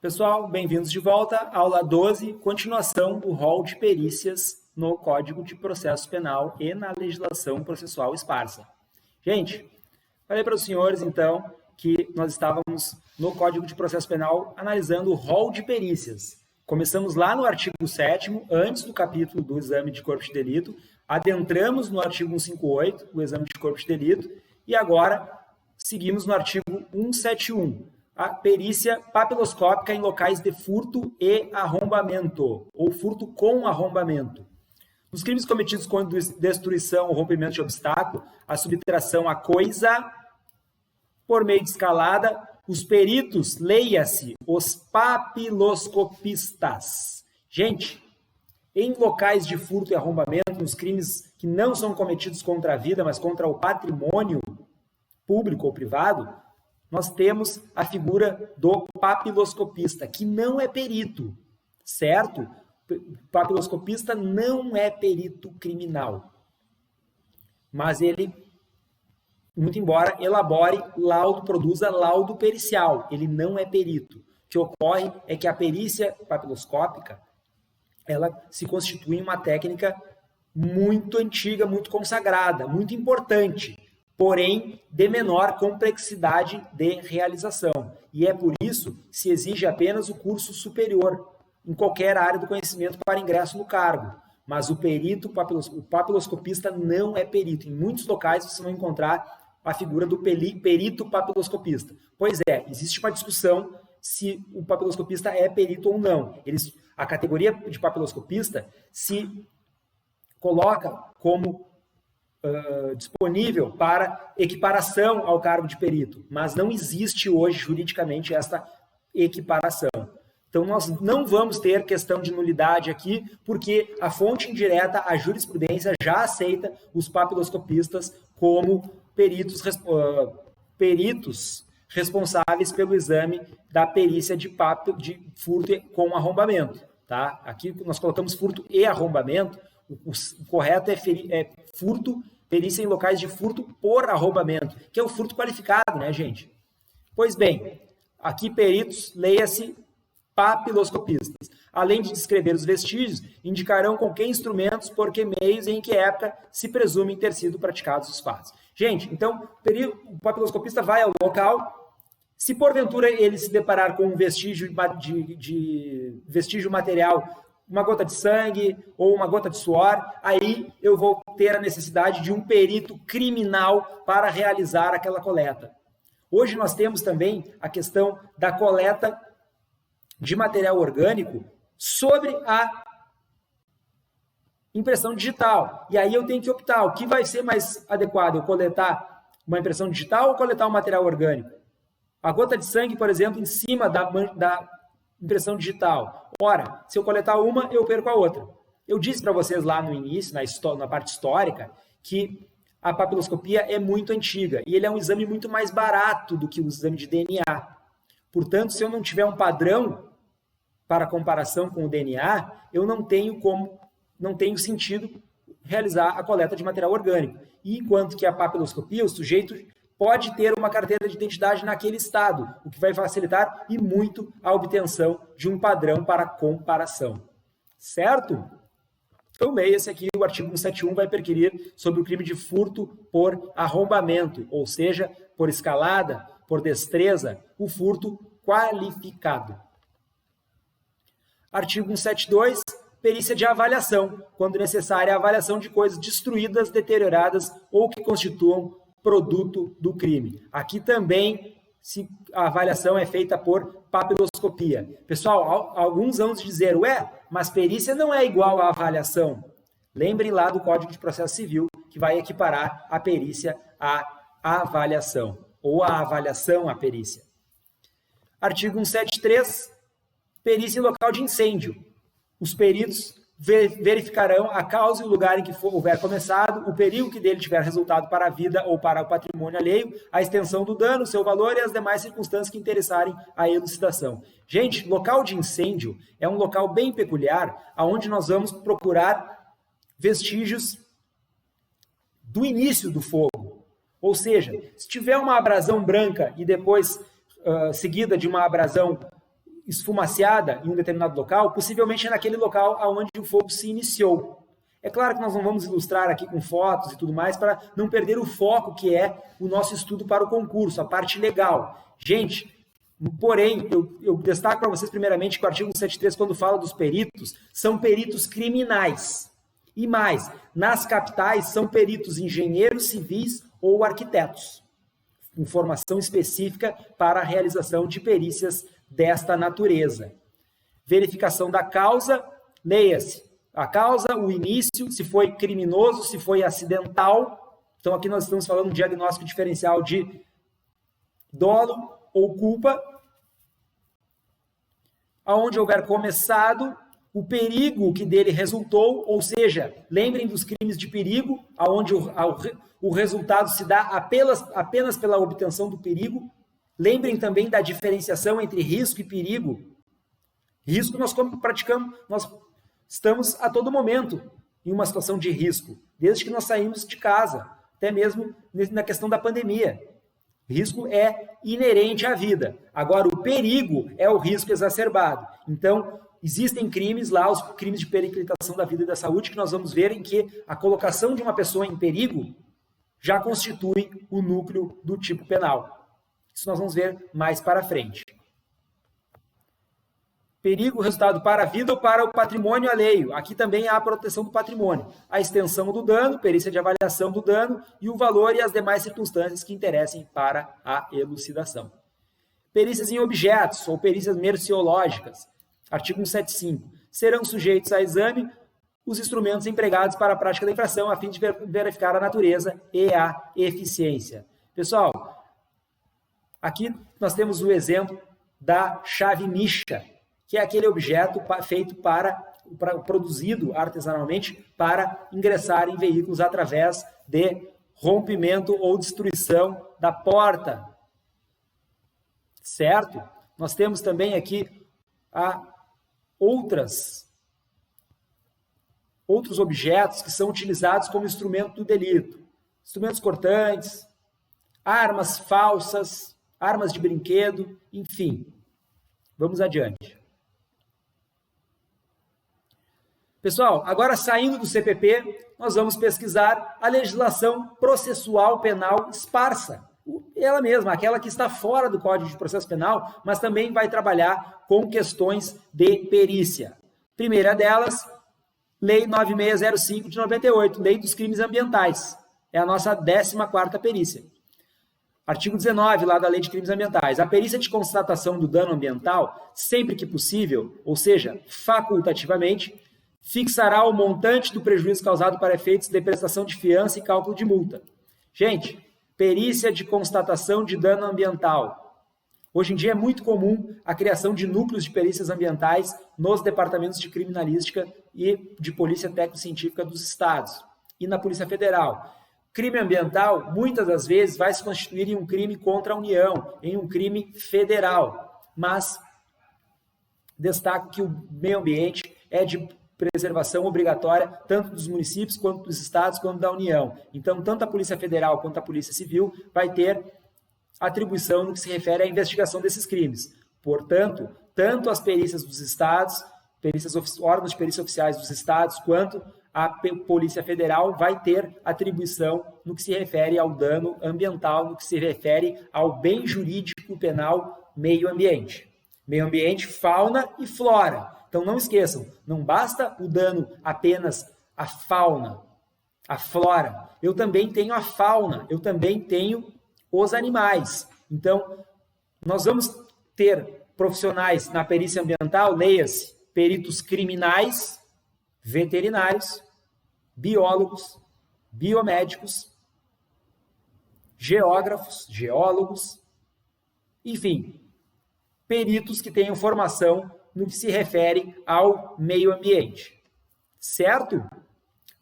Pessoal, bem-vindos de volta, aula 12, continuação do rol de perícias no Código de Processo Penal e na legislação processual esparsa. Gente, falei para os senhores, então, que nós estávamos no Código de Processo Penal analisando o rol de perícias. Começamos lá no artigo 7º, antes do capítulo do exame de corpo de delito, adentramos no artigo 158, o exame de corpo de delito, e agora seguimos no artigo 171, a perícia papiloscópica em locais de furto e arrombamento, ou furto com arrombamento. Nos crimes cometidos com destruição ou rompimento de obstáculo, a subtração à coisa, por meio de escalada, os peritos, leia-se, os papiloscopistas. Gente, em locais de furto e arrombamento, nos crimes que não são cometidos contra a vida, mas contra o patrimônio público ou privado, nós temos a figura do papiloscopista, que não é perito, certo? O papiloscopista não é perito criminal, mas ele, muito embora elabore laudo, produza laudo pericial, ele não é perito. O que ocorre é que a perícia papiloscópica, ela se constitui em uma técnica muito antiga, muito consagrada, muito importante, porém de menor complexidade de realização. E é por isso que se exige apenas o curso superior em qualquer área do conhecimento para ingresso no cargo. Mas o perito, o papiloscopista não é perito. Em muitos locais você vai encontrar a figura do perito papiloscopista. Pois é, existe uma discussão se o papiloscopista é perito ou não. A categoria de papiloscopista se coloca como disponível para equiparação ao cargo de perito, mas não existe hoje juridicamente esta equiparação. Então nós não vamos ter questão de nulidade aqui, porque a fonte indireta, a jurisprudência já aceita os papiloscopistas como peritos responsáveis pelo exame da perícia de furto com arrombamento. Tá? Aqui nós colocamos furto e arrombamento. O correto é perícia em locais de furto por arrombamento, que é o furto qualificado, né, gente? Pois bem, aqui peritos, leia-se papiloscopistas. Além de descrever os vestígios, indicarão com que instrumentos, por que meios e em que época se presumem ter sido praticados os fatos. Gente, então, o papiloscopista vai ao local, se porventura ele se deparar com um vestígio vestígio material, uma gota de sangue ou uma gota de suor, aí eu vou ter a necessidade de um perito criminal para realizar aquela coleta. Hoje nós temos também a questão da coleta de material orgânico sobre a impressão digital. E aí eu tenho que optar, o que vai ser mais adequado, eu coletar uma impressão digital ou coletar um material orgânico? A gota de sangue, por exemplo, em cima da impressão digital. Ora, se eu coletar uma, eu perco a outra. Eu disse para vocês lá no início, na parte histórica, que a papiloscopia é muito antiga e ele é um exame muito mais barato do que o exame de DNA. Portanto, se eu não tiver um padrão para comparação com o DNA, eu não tenho sentido realizar a coleta de material orgânico. E enquanto que a papiloscopia, o sujeito pode ter uma carteira de identidade naquele estado, o que vai facilitar e muito a obtenção de um padrão para comparação. Certo? Então, leia-se aqui, o artigo 171 vai perquirir sobre o crime de furto por arrombamento, ou seja, por escalada, por destreza, o furto qualificado. Artigo 172, perícia de avaliação, quando necessária a avaliação de coisas destruídas, deterioradas ou que constituam produto do crime. Aqui também a avaliação é feita por papiloscopia. Pessoal, alguns vão dizer, mas perícia não é igual à avaliação. Lembrem lá do Código de Processo Civil, que vai equiparar a perícia à avaliação, ou a avaliação à perícia. Artigo 173, perícia em local de incêndio. Os peritos verificarão a causa e o lugar em que houver começado, o perigo que dele tiver resultado para a vida ou para o patrimônio alheio, a extensão do dano, seu valor e as demais circunstâncias que interessarem a elucidação. Gente, local de incêndio é um local bem peculiar, onde nós vamos procurar vestígios do início do fogo. Ou seja, se tiver uma abrasão branca e depois seguida de uma abrasão esfumaciada em um determinado local, possivelmente é naquele local onde o fogo se iniciou. É claro que nós não vamos ilustrar aqui com fotos e tudo mais para não perder o foco que é o nosso estudo para o concurso, a parte legal. Gente, porém, eu destaco para vocês primeiramente que o artigo 173, quando fala dos peritos, são peritos criminais. E mais, nas capitais são peritos engenheiros civis ou arquitetos, com formação específica para a realização de perícias desta natureza. Verificação da causa, leia-se. A causa, o início, se foi criminoso, se foi acidental. Então, aqui nós estamos falando de um diagnóstico diferencial de dolo ou culpa. Aonde houver começado, o perigo que dele resultou, ou seja, lembrem dos crimes de perigo, onde o resultado se dá apenas pela obtenção do perigo. Lembrem também da diferenciação entre risco e perigo. Risco nós praticamos, nós estamos a todo momento em uma situação de risco, desde que nós saímos de casa, até mesmo na questão da pandemia. Risco é inerente à vida. Agora, o perigo é o risco exacerbado. Então, existem crimes lá, os crimes de periclitação da vida e da saúde, que nós vamos ver em que a colocação de uma pessoa em perigo já constitui o núcleo do tipo penal. Isso nós vamos ver mais para frente. Perigo, resultado para a vida ou para o patrimônio alheio. Aqui também há a proteção do patrimônio. A extensão do dano, perícia de avaliação do dano e o valor e as demais circunstâncias que interessem para a elucidação. Perícias em objetos ou perícias merciológicas. Artigo 175. Serão sujeitos a exame os instrumentos empregados para a prática da infração, a fim de verificar a natureza e a eficiência. Pessoal, aqui nós temos o exemplo da chave Misha, que é aquele objeto feito produzido artesanalmente para ingressar em veículos através de rompimento ou destruição da porta. Certo? Nós temos também aqui outros objetos que são utilizados como instrumento do delito. Instrumentos cortantes, armas falsas, armas de brinquedo, enfim. Vamos adiante. Pessoal, agora saindo do CPP, nós vamos pesquisar a legislação processual penal esparsa. Ela mesma, aquela que está fora do Código de Processo Penal, mas também vai trabalhar com questões de perícia. Primeira delas, Lei 9605 de 98, Lei dos Crimes Ambientais. É a nossa 14ª perícia. Artigo 19, lá da Lei de Crimes Ambientais. A perícia de constatação do dano ambiental, sempre que possível, ou seja, facultativamente, fixará o montante do prejuízo causado para efeitos de prestação de fiança e cálculo de multa. Gente, perícia de constatação de dano ambiental. Hoje em dia é muito comum a criação de núcleos de perícias ambientais nos departamentos de criminalística e de polícia técnico-científica dos estados e na Polícia Federal. Crime ambiental, muitas das vezes, vai se constituir em um crime contra a União, em um crime federal. Mas destaco que o meio ambiente é de preservação obrigatória, tanto dos municípios, quanto dos estados, quanto da União. Então, tanto a Polícia Federal quanto a Polícia Civil vai ter atribuição no que se refere à investigação desses crimes. Portanto, tanto as perícias dos estados, órgãos de perícia oficiais dos estados, quanto a Polícia Federal vai ter atribuição no que se refere ao dano ambiental, no que se refere ao bem jurídico penal meio ambiente. Meio ambiente, fauna e flora. Então, não esqueçam, não basta o dano apenas à fauna, à flora. Eu também tenho a fauna, eu também tenho os animais. Então, nós vamos ter profissionais na perícia ambiental, leia-se, peritos criminais, veterinários, biólogos, biomédicos, geógrafos, geólogos, enfim, peritos que tenham formação no que se refere ao meio ambiente. Certo?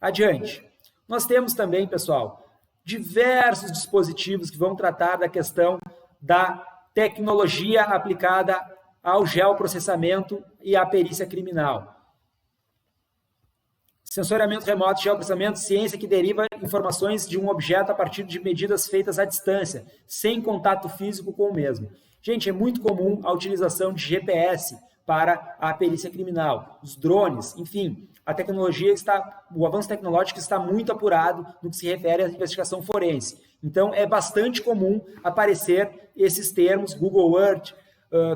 Adiante. Nós temos também, pessoal, diversos dispositivos que vão tratar da questão da tecnologia aplicada ao geoprocessamento e à perícia criminal. Sensoriamento remoto, geoprocessamento, ciência que deriva informações de um objeto a partir de medidas feitas à distância, sem contato físico com o mesmo. Gente, é muito comum a utilização de GPS para a perícia criminal, os drones, enfim, o avanço tecnológico está muito apurado no que se refere à investigação forense. Então, é bastante comum aparecer esses termos, Google Earth,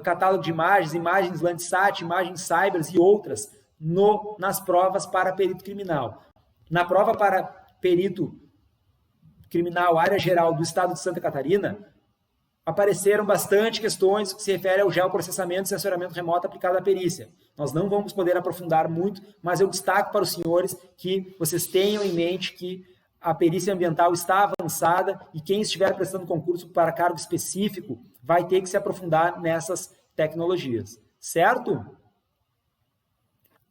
catálogo de imagens, imagens Landsat, imagens Cybers e outras, nas provas para perito criminal. Na prova para perito criminal, área geral do estado de Santa Catarina, apareceram bastante questões que se referem ao geoprocessamento e sensoriamento remoto aplicado à perícia. Nós não vamos poder aprofundar muito, mas eu destaco para os senhores que vocês tenham em mente que a perícia ambiental está avançada e quem estiver prestando concurso para cargo específico vai ter que se aprofundar nessas tecnologias, certo?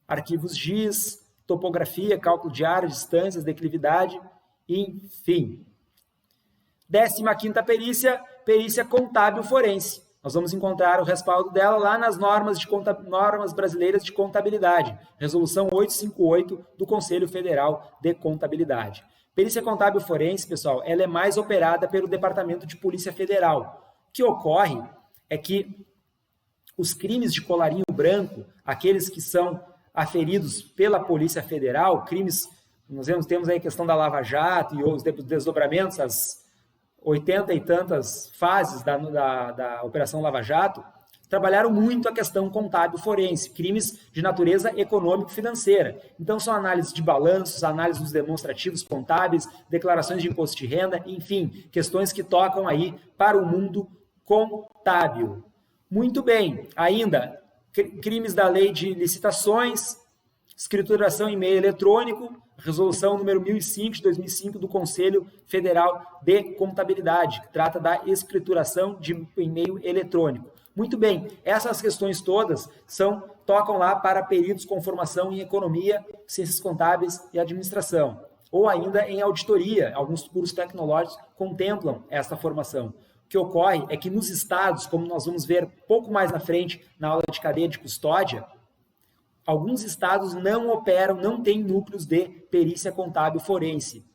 Arquivos GIS, topografia, cálculo de área, distâncias, declividade, enfim. 15ª perícia, perícia contábil forense. Nós vamos encontrar o respaldo dela lá nas normas brasileiras de contabilidade, resolução 858 do Conselho Federal de Contabilidade. Perícia contábil forense, pessoal, ela é mais operada pelo Departamento de Polícia Federal. O que ocorre é que os crimes de colarinho branco, aqueles que são aferidos pela Polícia Federal, crimes, nós temos aí a questão da Lava Jato e os desdobramentos, as 80 e tantas fases da Operação Lava Jato, trabalharam muito a questão contábil forense, crimes de natureza econômico-financeira. Então, são análises de balanços, análises dos demonstrativos contábeis, declarações de imposto de renda, enfim, questões que tocam aí para o mundo contábil. Muito bem, ainda, crimes da lei de licitações, escrituração em meio eletrônico, resolução número 1005 de 2005 do Conselho Federal de Contabilidade, que trata da escrituração em meio eletrônico. Muito bem, essas questões todas tocam lá para peritos com formação em economia, ciências contábeis e administração, ou ainda em auditoria. Alguns cursos tecnológicos contemplam essa formação. O que ocorre é que nos estados, como nós vamos ver pouco mais na frente na aula de cadeia de custódia, alguns estados não operam, não têm núcleos de perícia contábil forense,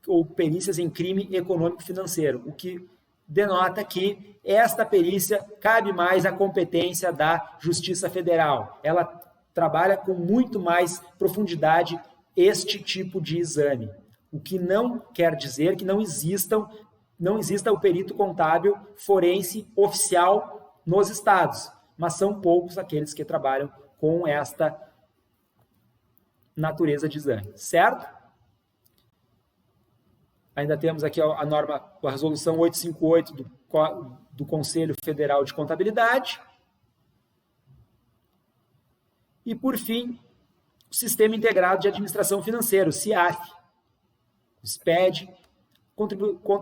ou perícias em crime econômico-financeiro, o que denota que esta perícia cabe mais à competência da Justiça Federal. Ela trabalha com muito mais profundidade este tipo de exame, o que não quer dizer que não exista o perito contábil forense oficial nos estados, mas são poucos aqueles que trabalham com esta natureza de exame, certo? Ainda temos aqui a norma, a resolução 858 do Conselho Federal de Contabilidade. E, por fim, o Sistema Integrado de Administração Financeira, o SIAF, o SPED,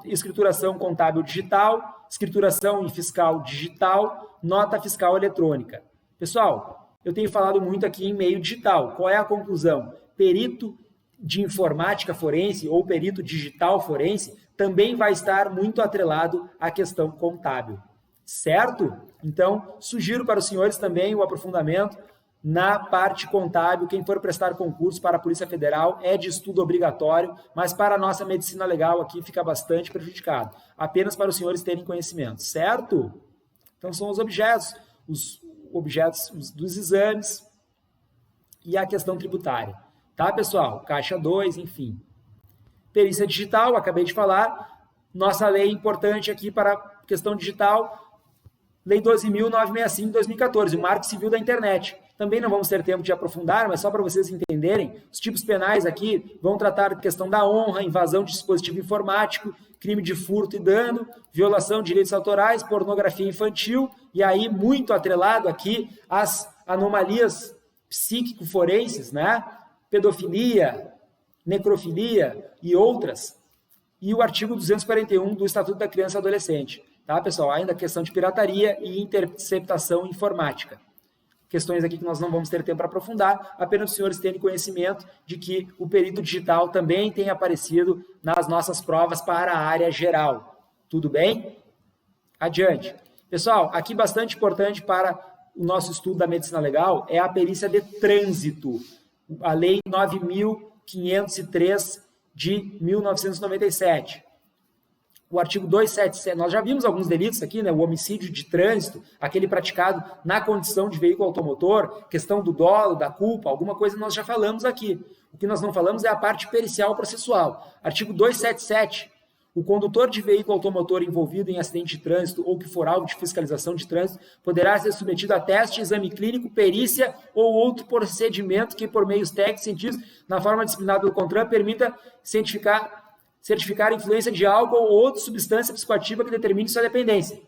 escrituração contábil digital, escrituração fiscal digital, nota fiscal eletrônica. Pessoal, eu tenho falado muito aqui em meio digital. Qual é a conclusão? Perito de informática forense ou perito digital forense também vai estar muito atrelado à questão contábil, certo? Então, sugiro para os senhores também o aprofundamento na parte contábil. Quem for prestar concurso para a Polícia Federal é de estudo obrigatório, mas para a nossa medicina legal aqui fica bastante prejudicado. Apenas para os senhores terem conhecimento, certo? Então, são os objetos dos exames e a questão tributária. Tá, pessoal? Caixa 2, enfim. Perícia digital, acabei de falar. Nossa lei importante aqui para a questão digital, Lei 12.965 de 2014, o Marco Civil da Internet. Também não vamos ter tempo de aprofundar, mas só para vocês entenderem, os tipos penais aqui vão tratar da questão da honra, invasão de dispositivo informático, crime de furto e dano, violação de direitos autorais, pornografia infantil, e aí muito atrelado aqui às anomalias psíquico-forenses, né? Pedofilia, necrofilia e outras, e o artigo 241 do Estatuto da Criança e Adolescente. Tá, pessoal? Ainda a questão de pirataria e interceptação informática. Questões aqui que nós não vamos ter tempo para aprofundar, apenas os senhores terem conhecimento de que o perito digital também tem aparecido nas nossas provas para a área geral. Tudo bem? Adiante. Pessoal, aqui bastante importante para o nosso estudo da medicina legal é a perícia de trânsito. a Lei 9.503 de 1997. O artigo 277, nós já vimos alguns delitos aqui, né? O homicídio de trânsito, aquele praticado na condição de veículo automotor, questão do dolo, da culpa, alguma coisa nós já falamos aqui. O que nós não falamos é a parte pericial processual. Artigo 277, o condutor de veículo automotor envolvido em acidente de trânsito ou que for alvo de fiscalização de trânsito poderá ser submetido a teste, exame clínico, perícia ou outro procedimento que, por meios técnicos científicos, na forma disciplinada pelo CONTRAN, permita certificar a influência de álcool ou outra substância psicoativa que determine sua dependência.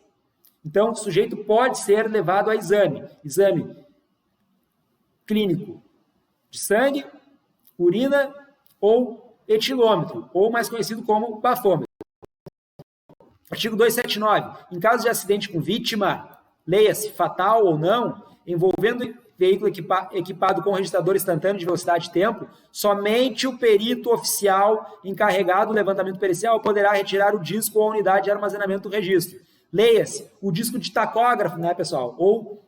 Então, o sujeito pode ser levado a exame clínico de sangue, urina ou etilômetro, ou mais conhecido como bafômetro. Artigo 279. Em caso de acidente com vítima, leia-se fatal ou não, envolvendo veículo equipado com registrador instantâneo de velocidade e tempo, somente o perito oficial encarregado do levantamento pericial poderá retirar o disco ou a unidade de armazenamento do registro. Leia-se o disco de tacógrafo, né, pessoal? Ou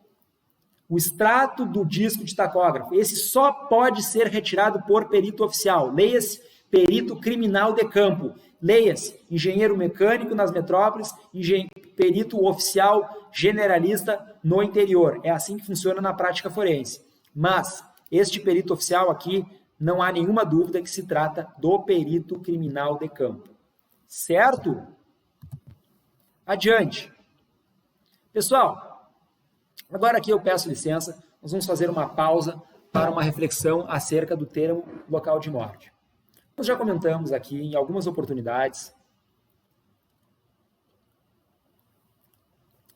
o extrato do disco de tacógrafo. Esse só pode ser retirado por perito oficial. Leia-se perito criminal de campo. Leia-se engenheiro mecânico nas metrópoles, perito oficial generalista no interior. É assim que funciona na prática forense. Mas este perito oficial aqui, não há nenhuma dúvida que se trata do perito criminal de campo. Certo? Adiante. Pessoal, agora aqui eu peço licença, nós vamos fazer uma pausa para uma reflexão acerca do termo local de morte. Nós já comentamos aqui em algumas oportunidades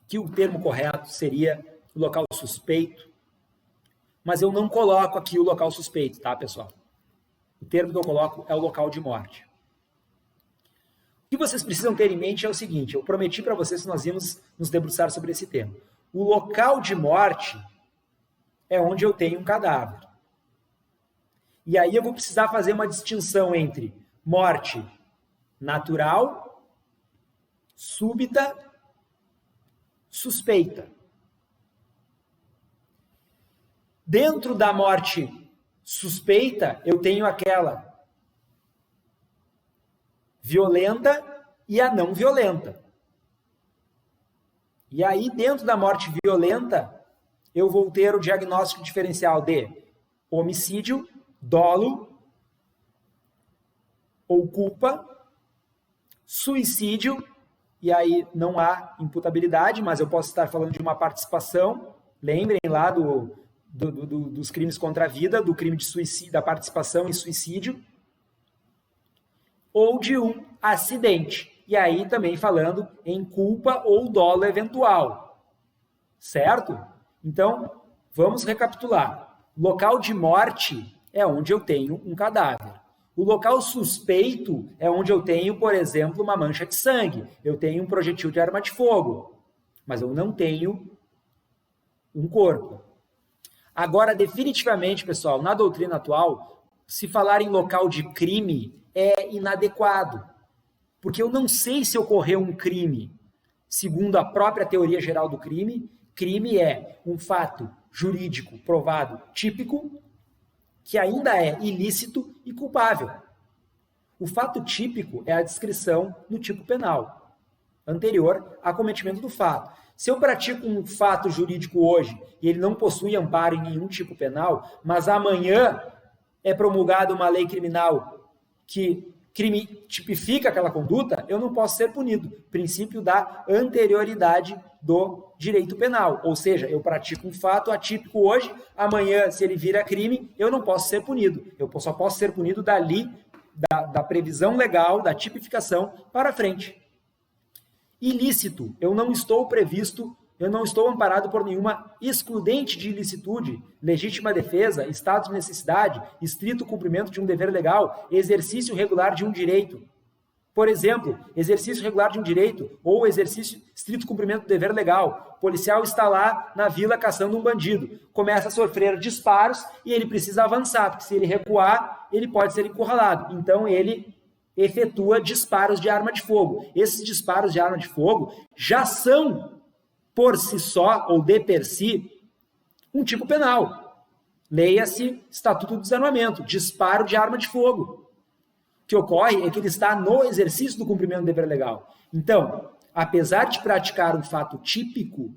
que o termo correto seria o local suspeito, mas eu não coloco aqui o local suspeito, tá, pessoal? O termo que eu coloco é o local de morte. O que vocês precisam ter em mente é o seguinte, eu prometi para vocês que nós íamos nos debruçar sobre esse tema. O local de morte é onde eu tenho um cadáver. E aí eu vou precisar fazer uma distinção entre morte natural, súbita, suspeita. Dentro da morte suspeita, eu tenho aquela violenta e a não violenta. E aí, dentro da morte violenta, eu vou ter o diagnóstico diferencial de homicídio, dolo ou culpa, suicídio, e aí não há imputabilidade, mas eu posso estar falando de uma participação, lembrem lá dos crimes contra a vida, do crime de suicídio, da participação em suicídio, ou de um acidente, e aí também falando em culpa ou dolo eventual, certo? Então, vamos recapitular. Local de morte é onde eu tenho um cadáver. O local suspeito é onde eu tenho, por exemplo, uma mancha de sangue. Eu tenho um projetil de arma de fogo, mas eu não tenho um corpo. Agora, definitivamente, pessoal, na doutrina atual, se falar em local de crime é inadequado, porque eu não sei se ocorreu um crime. Segundo a própria teoria geral do crime, crime é um fato jurídico provado típico, que ainda é ilícito e culpável. O fato típico é a descrição no tipo penal, anterior ao cometimento do fato. Se eu pratico um fato jurídico hoje e ele não possui amparo em nenhum tipo penal, mas amanhã é promulgada uma lei criminal que tipifica aquela conduta, eu não posso ser punido. Princípio da anterioridade do direito penal. Ou seja, eu pratico um fato atípico hoje, amanhã, se ele vira crime, eu não posso ser punido. Eu só posso ser punido dali, da previsão legal, da tipificação para frente. Ilícito, eu não estou previsto, eu não estou amparado por nenhuma excludente de ilicitude, legítima defesa, estado de necessidade, estrito cumprimento de um dever legal, exercício regular de um direito. Por exemplo, exercício regular de um direito ou exercício estrito cumprimento do dever legal. O policial está lá na vila caçando um bandido, começa a sofrer disparos e ele precisa avançar, porque se ele recuar, ele pode ser encurralado. Então ele efetua disparos de arma de fogo. Esses disparos de arma de fogo já são, por si só, ou de per si, um tipo penal. Leia-se Estatuto do Desarmamento, disparo de arma de fogo. O que ocorre é que ele está no exercício do cumprimento do dever legal. Então, apesar de praticar um fato típico,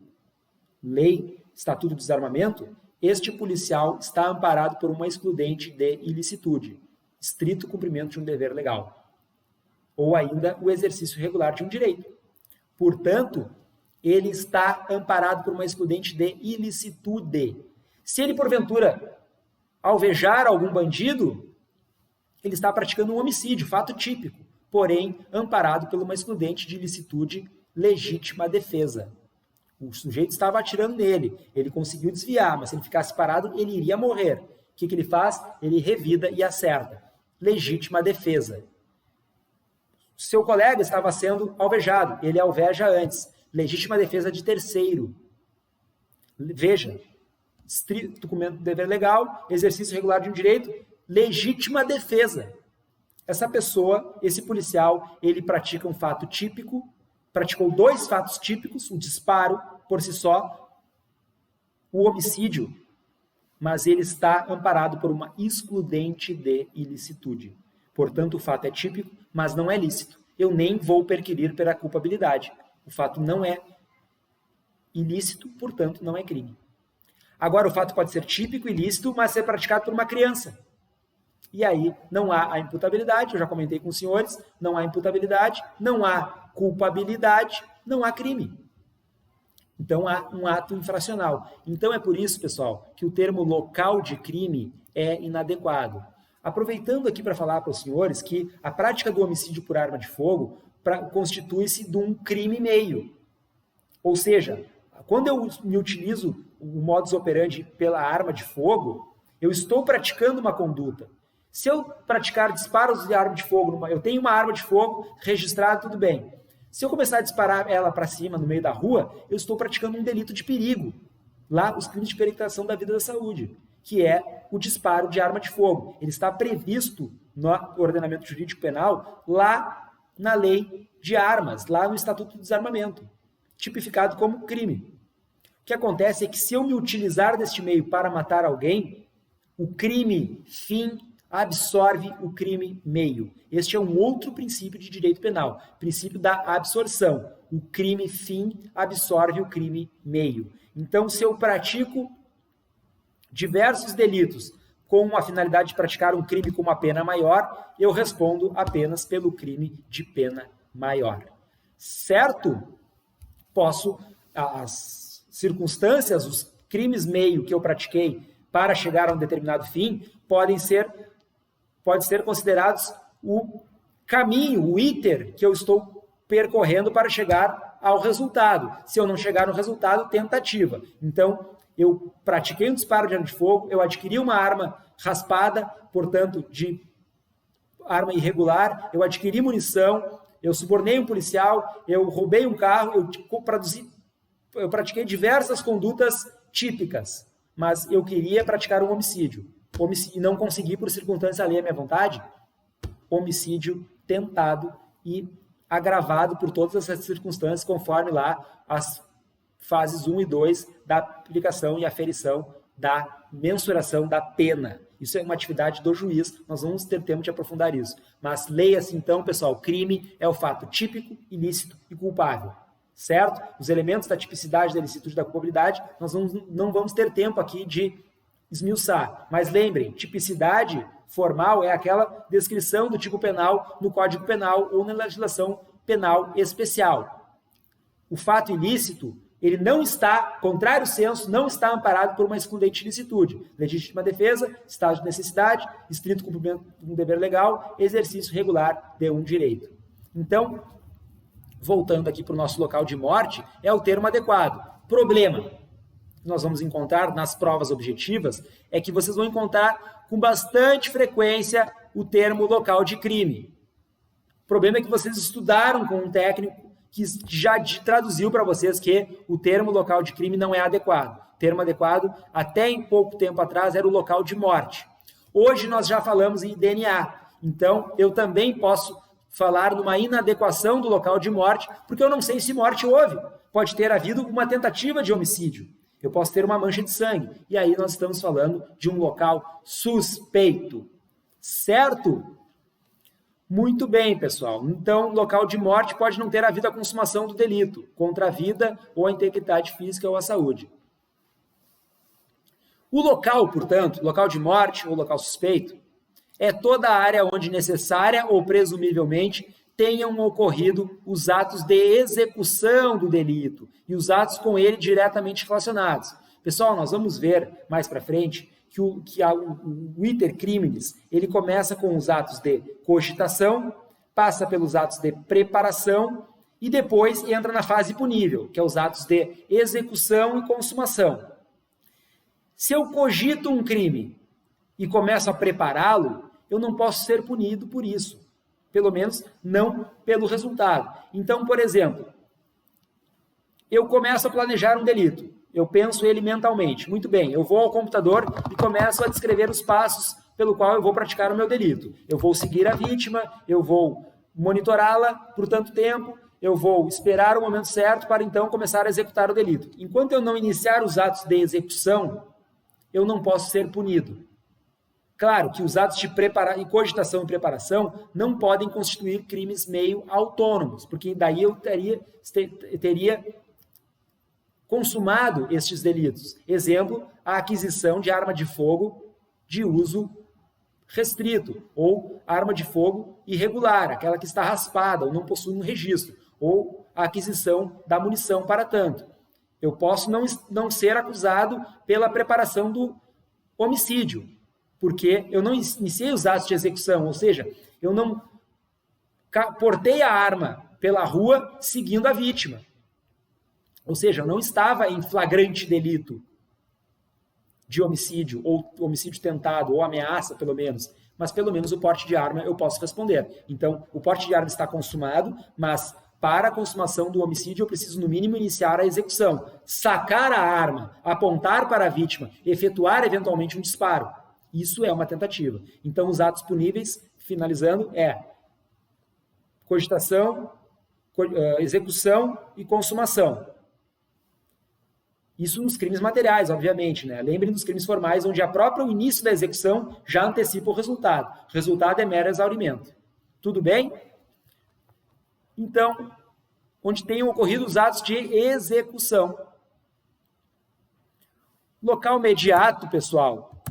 lei, Estatuto do Desarmamento, este policial está amparado por uma excludente de ilicitude, estrito cumprimento de um dever legal, ou ainda o exercício regular de um direito. Portanto, ele está amparado por uma excludente de ilicitude. Se ele, porventura, alvejar algum bandido, ele está praticando um homicídio, fato típico, porém amparado por uma excludente de ilicitude, legítima defesa. O sujeito estava atirando nele, ele conseguiu desviar, mas se ele ficasse parado, ele iria morrer. O que ele faz? Ele revida e acerta. Legítima defesa. Seu colega estava sendo alvejado, ele alveja antes. Legítima defesa de terceiro. Veja, estrito documento do dever legal, exercício regular de um direito, legítima defesa. Essa pessoa, esse policial, ele pratica um fato típico, praticou 2 fatos típicos, o disparo por si só, o homicídio, mas ele está amparado por uma excludente de ilicitude. Portanto, o fato é típico, mas não é lícito. Eu nem vou perquirir pela culpabilidade. O fato não é ilícito, portanto, não é crime. Agora, o fato pode ser típico, ilícito, mas ser praticado por uma criança. E aí não há a imputabilidade, eu já comentei com os senhores, não há imputabilidade, não há culpabilidade, não há crime. Então há um ato infracional. Então é por isso, pessoal, que o termo local de crime é inadequado. Aproveitando aqui para falar para os senhores que a prática do homicídio por arma de fogo constitui-se de um crime meio. Ou seja, quando eu me utilizo o modus operandi pela arma de fogo, eu estou praticando uma conduta. Se eu praticar disparos de arma de fogo, eu tenho uma arma de fogo registrada, tudo bem. Se eu começar a disparar ela para cima no meio da rua, eu estou praticando um delito de perigo. Lá, os crimes de pericularização da vida e da saúde, que é o disparo de arma de fogo. Ele está previsto no ordenamento jurídico penal, lá na lei de armas, lá no Estatuto do Desarmamento, tipificado como crime. O que acontece é que se eu me utilizar deste meio para matar alguém, o crime fim absorve o crime meio. Este é um outro princípio de direito penal, princípio da absorção. O crime fim absorve o crime meio. Então, se eu pratico diversos delitos com a finalidade de praticar um crime com uma pena maior, eu respondo apenas pelo crime de pena maior. Certo? As circunstâncias, os crimes meio que eu pratiquei para chegar a um determinado fim, podem ser considerados o caminho, o iter que eu estou percorrendo para chegar ao resultado. Se eu não chegar no resultado, tentativa. Então, eu pratiquei um disparo de arma de fogo, eu adquiri uma arma raspada, portanto, de arma irregular, eu adquiri munição, eu subornei um policial, eu roubei um carro, eu pratiquei diversas condutas típicas, mas eu queria praticar um homicídio. E não consegui por circunstância alheia à minha vontade, homicídio tentado e agravado por todas essas circunstâncias, conforme lá as fases 1 e 2 da aplicação e aferição da mensuração da pena. Isso é uma atividade do juiz, nós vamos ter tempo de aprofundar isso. Mas leia-se então, pessoal, crime é o fato típico, ilícito e culpável. Certo? Os elementos da tipicidade, da ilicitude e da culpabilidade, nós não vamos ter tempo aqui de esmiuçar. Mas lembrem, tipicidade formal é aquela descrição do tipo penal no Código Penal ou na legislação penal especial. O fato ilícito, ele não está, contrário senso, não está amparado por uma excludente de ilicitude. Legítima defesa, estado de necessidade, estrito cumprimento de um dever legal, exercício regular de um direito. Então, voltando aqui para o nosso local de morte, é o termo adequado. Problema que nós vamos encontrar nas provas objetivas é que vocês vão encontrar com bastante frequência o termo local de crime. O problema é que vocês estudaram com um técnico que já traduziu para vocês que o termo local de crime não é adequado. O termo adequado, até em pouco tempo atrás, era o local de morte. Hoje nós já falamos em DNA, então eu também posso falar numa inadequação do local de morte, porque eu não sei se morte houve. Pode ter havido uma tentativa de homicídio. eu posso ter uma mancha de sangue. E aí nós estamos falando de um local suspeito. Certo? Muito bem, pessoal. Então, local de morte pode não ter havido a consumação do delito contra a vida ou a integridade física ou a saúde. O local, portanto, local de morte ou local suspeito, é toda a área onde necessária ou presumivelmente tenham ocorrido os atos de execução do delito e os atos com ele diretamente relacionados. Pessoal, nós vamos ver mais para frente que o iter criminis, ele começa com os atos de cogitação, passa pelos atos de preparação e depois entra na fase punível, que é os atos de execução e consumação. Se eu cogito um crime e começo a prepará-lo, eu não posso ser punido por isso. Pelo menos não pelo resultado. Então, por exemplo, eu começo a planejar um delito. Eu penso ele mentalmente. Muito bem, eu vou ao computador e começo a descrever os passos pelo qual eu vou praticar o meu delito. Eu vou seguir a vítima, eu vou monitorá-la por tanto tempo, eu vou esperar o momento certo para então começar a executar o delito. Enquanto eu não iniciar os atos de execução, eu não posso ser punido. Claro que os atos de cogitação e preparação não podem constituir crimes meio autônomos, porque daí eu teria consumado estes delitos. Exemplo, a aquisição de arma de fogo de uso restrito, ou arma de fogo irregular, aquela que está raspada ou não possui um registro, ou a aquisição da munição para tanto. Eu posso não ser acusado pela preparação do homicídio, porque eu não iniciei os atos de execução, ou seja, eu não portei a arma pela rua seguindo a vítima. Ou seja, eu não estava em flagrante delito de homicídio, ou homicídio tentado, ou ameaça, pelo menos. Mas, pelo menos, o porte de arma eu posso responder. Então, o porte de arma está consumado, mas para a consumação do homicídio eu preciso, no mínimo, iniciar a execução. Sacar a arma, apontar para a vítima, efetuar, eventualmente, um disparo. Isso é uma tentativa. Então, os atos puníveis, finalizando, cogitação, execução e consumação. Isso nos crimes materiais, obviamente, né? Lembrem dos crimes formais, onde o próprio início da execução já antecipa o resultado. O resultado é mero exaurimento. Tudo bem? Então, onde tenham ocorrido os atos de execução. Local imediato, pessoal,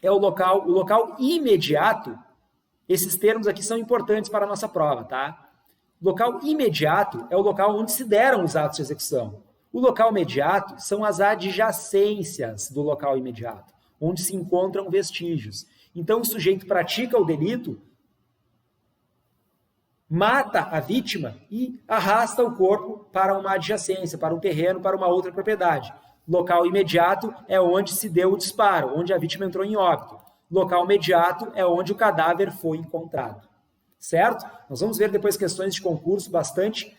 é o local imediato. Esses termos aqui são importantes para a nossa prova, tá? Local imediato é o local onde se deram os atos de execução. O local imediato são as adjacências do local imediato, onde se encontram vestígios. Então, o sujeito pratica o delito, mata a vítima e arrasta o corpo para uma adjacência, para um terreno, para uma outra propriedade. Local imediato é onde se deu o disparo, onde a vítima entrou em óbito. Local imediato é onde o cadáver foi encontrado. Certo? Nós vamos ver depois questões de concurso bastante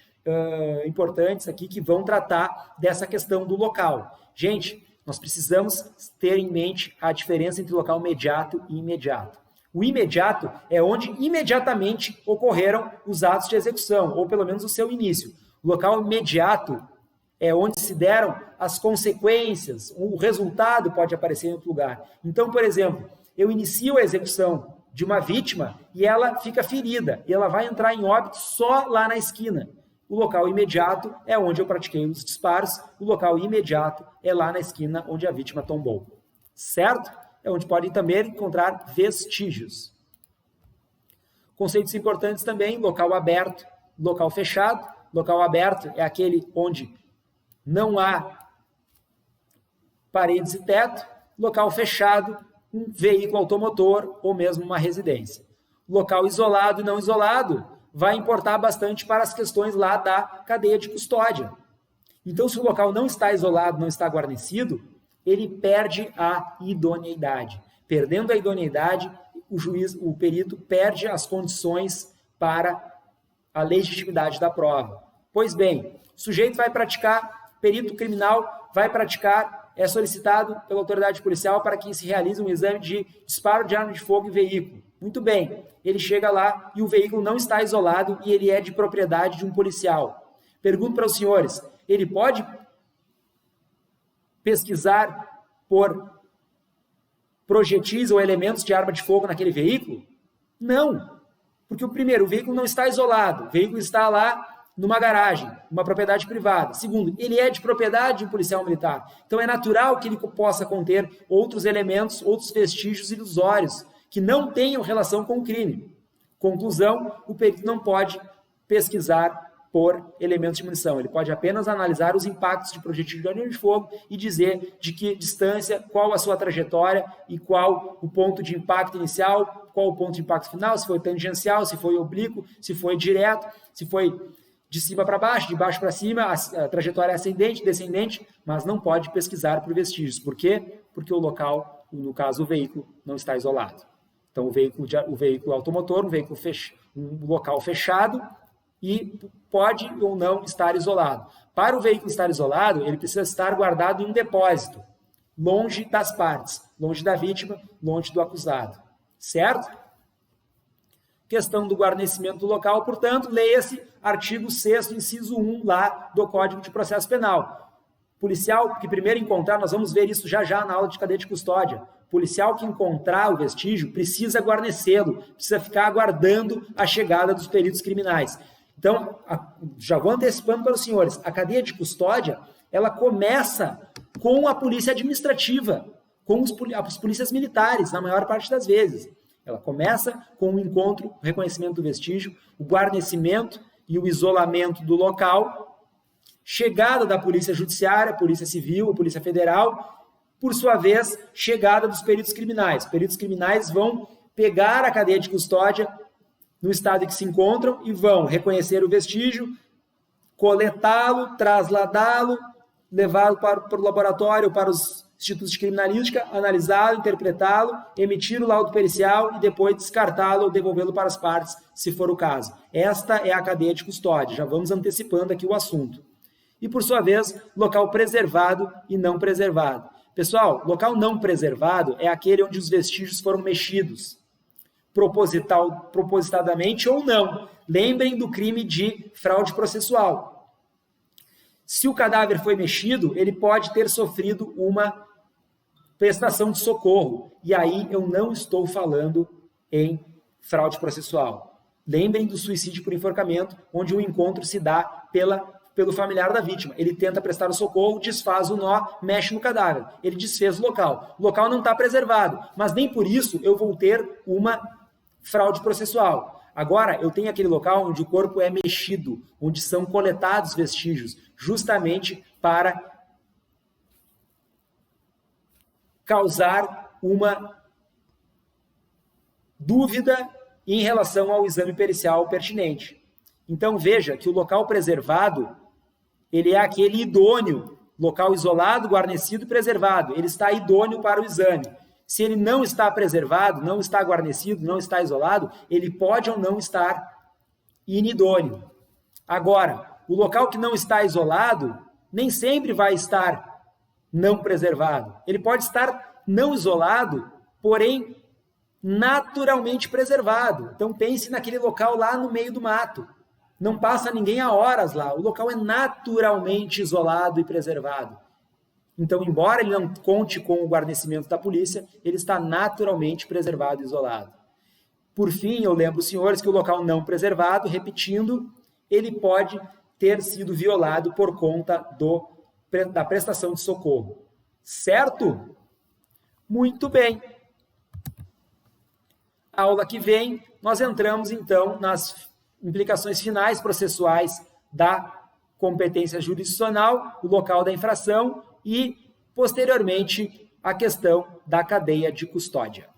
importantes aqui que vão tratar dessa questão do local. Gente, nós precisamos ter em mente a diferença entre local imediato e imediato. O imediato é onde imediatamente ocorreram os atos de execução, ou pelo menos o seu início. O local imediato é onde se deram as consequências, o resultado pode aparecer em outro lugar. Então, por exemplo, eu inicio a execução de uma vítima e ela fica ferida, e ela vai entrar em óbito só lá na esquina. O local imediato é onde eu pratiquei os disparos, o local imediato é lá na esquina onde a vítima tombou. Certo? É onde podem também encontrar vestígios. Conceitos importantes também, local aberto, local fechado. Local aberto é aquele onde não há paredes e teto. Local fechado, um veículo automotor ou mesmo uma residência. Local isolado e não isolado vai importar bastante para as questões lá da cadeia de custódia. Então, se o local não está isolado, não está guarnecido, ele perde a idoneidade. Perdendo a idoneidade, o perito perde as condições para a legitimidade da prova. Pois bem, o sujeito vai praticar, perito criminal vai praticar, é solicitado pela autoridade policial para que se realize um exame de disparo de arma de fogo em veículo. Muito bem, ele chega lá e o veículo não está isolado e ele é de propriedade de um policial. Pergunto para os senhores, ele pode pesquisar por projetis ou elementos de arma de fogo naquele veículo? Não, porque o veículo não está isolado, o veículo está lá numa garagem, numa propriedade privada. Segundo, ele é de propriedade de um policial militar, então é natural que ele possa conter outros elementos, outros vestígios ilusórios, que não tenham relação com o crime. Conclusão, o perito não pode pesquisar por elementos de munição, ele pode apenas analisar os impactos de projetil de arma de fogo e dizer de que distância, qual a sua trajetória e qual o ponto de impacto inicial, qual o ponto de impacto final, se foi tangencial, se foi oblíquo, se foi direto, se foi de cima para baixo, de baixo para cima, a trajetória é ascendente, descendente, mas não pode pesquisar por vestígios. Por quê? Porque o local, no caso o veículo, não está isolado. Então o veículo automotor, um local fechado, e pode ou não estar isolado. Para o veículo estar isolado, ele precisa estar guardado em um depósito, longe das partes, longe da vítima, longe do acusado. Certo? Questão do guarnecimento do local, portanto, leia-se artigo 6º, inciso 1, lá do Código de Processo Penal. Policial que primeiro encontrar, nós vamos ver isso já na aula de cadeia de custódia, policial que encontrar o vestígio precisa guarnecê-lo, precisa ficar aguardando a chegada dos peritos criminais. Então, já vou antecipando para os senhores, a cadeia de custódia, ela começa com a polícia administrativa, com as polícias militares, na maior parte das vezes. Ela começa com o encontro, o reconhecimento do vestígio, o guarnecimento e o isolamento do local, chegada da polícia judiciária, polícia civil, polícia federal, por sua vez, chegada dos peritos criminais. Os peritos criminais vão pegar a cadeia de custódia no estado em que se encontram e vão reconhecer o vestígio, coletá-lo, trasladá-lo, levá-lo para o laboratório, para os institutos de criminalística, analisá-lo, interpretá-lo, emitir o laudo pericial e depois descartá-lo ou devolvê-lo para as partes, se for o caso. Esta é a cadeia de custódia, já vamos antecipando aqui o assunto. E, por sua vez, local preservado e não preservado. Pessoal, local não preservado é aquele onde os vestígios foram mexidos, propositadamente ou não. Lembrem do crime de fraude processual. Se o cadáver foi mexido, ele pode ter sofrido uma prestação de socorro. E aí eu não estou falando em fraude processual. Lembrem do suicídio por enforcamento, onde o encontro se dá pelo familiar da vítima. Ele tenta prestar o socorro, desfaz o nó, mexe no cadáver. Ele desfez o local. O local não está preservado, mas nem por isso eu vou ter uma fraude processual. Agora, eu tenho aquele local onde o corpo é mexido, onde são coletados vestígios, justamente para causar uma dúvida em relação ao exame pericial pertinente. Então, veja que o local preservado, ele é aquele idôneo, local isolado, guarnecido e preservado. Ele está idôneo para o exame. Se ele não está preservado, não está guarnecido, não está isolado, ele pode ou não estar inidôneo. Agora, o local que não está isolado, nem sempre vai estar não preservado. Ele pode estar não isolado, porém naturalmente preservado. Então pense naquele local lá no meio do mato. Não passa ninguém há horas lá. O local é naturalmente isolado e preservado. Então, embora ele não conte com o guarnecimento da polícia, ele está naturalmente preservado e isolado. Por fim, eu lembro os senhores que o local não preservado, repetindo, ele pode ter sido violado por conta da prestação de socorro. Certo? Muito bem. A aula que vem, nós entramos então nas implicações finais processuais da competência jurisdicional, o local da infração e, posteriormente, a questão da cadeia de custódia.